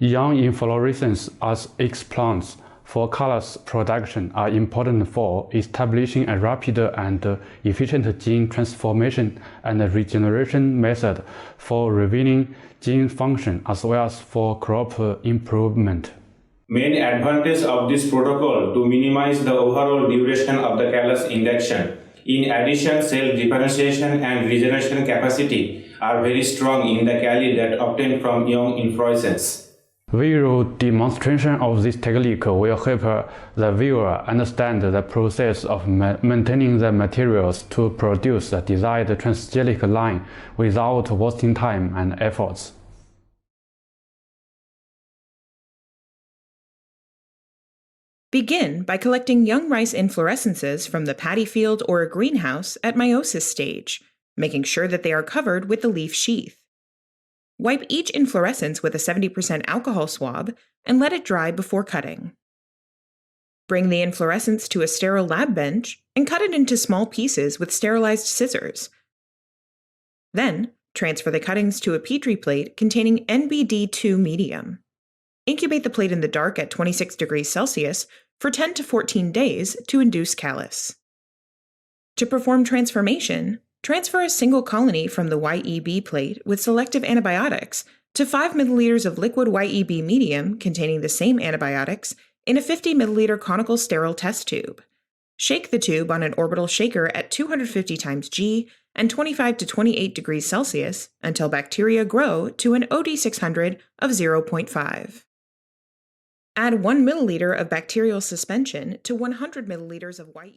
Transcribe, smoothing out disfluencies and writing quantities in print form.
Young inflorescences as explants for callus production are important for establishing a rapid and efficient gene transformation and regeneration method for revealing gene function as well as for crop improvement. Main advantage of this protocol to minimize the overall duration of the callus induction. In addition, cell differentiation and regeneration capacity are very strong in the calli that obtained from young inflorescence. Visual demonstration of this technique will help the viewer understand the process of maintaining the materials to produce the desired transgenic line without wasting time and efforts. Begin by collecting young rice inflorescences from the paddy field or a greenhouse at meiosis stage, making sure that they are covered with the leaf sheath. Wipe each inflorescence with a 70% alcohol swab and let it dry before cutting. Bring the inflorescence to a sterile lab bench and cut it into small pieces with sterilized scissors. Then, transfer the cuttings to a Petri plate containing NBD2 medium. Incubate the plate in the dark at 26 degrees Celsius for 10 to 14 days to induce callus. To perform transformation, transfer a single colony from the YEB plate with selective antibiotics to 5 ml of liquid YEB medium containing the same antibiotics in a 50 ml conical sterile test tube. Shake the tube on an orbital shaker at 250 times G and 25 to 28 degrees Celsius until bacteria grow to an OD600 of 0.5. Add 1 milliliter of bacterial suspension to 100 milliliters of YEB.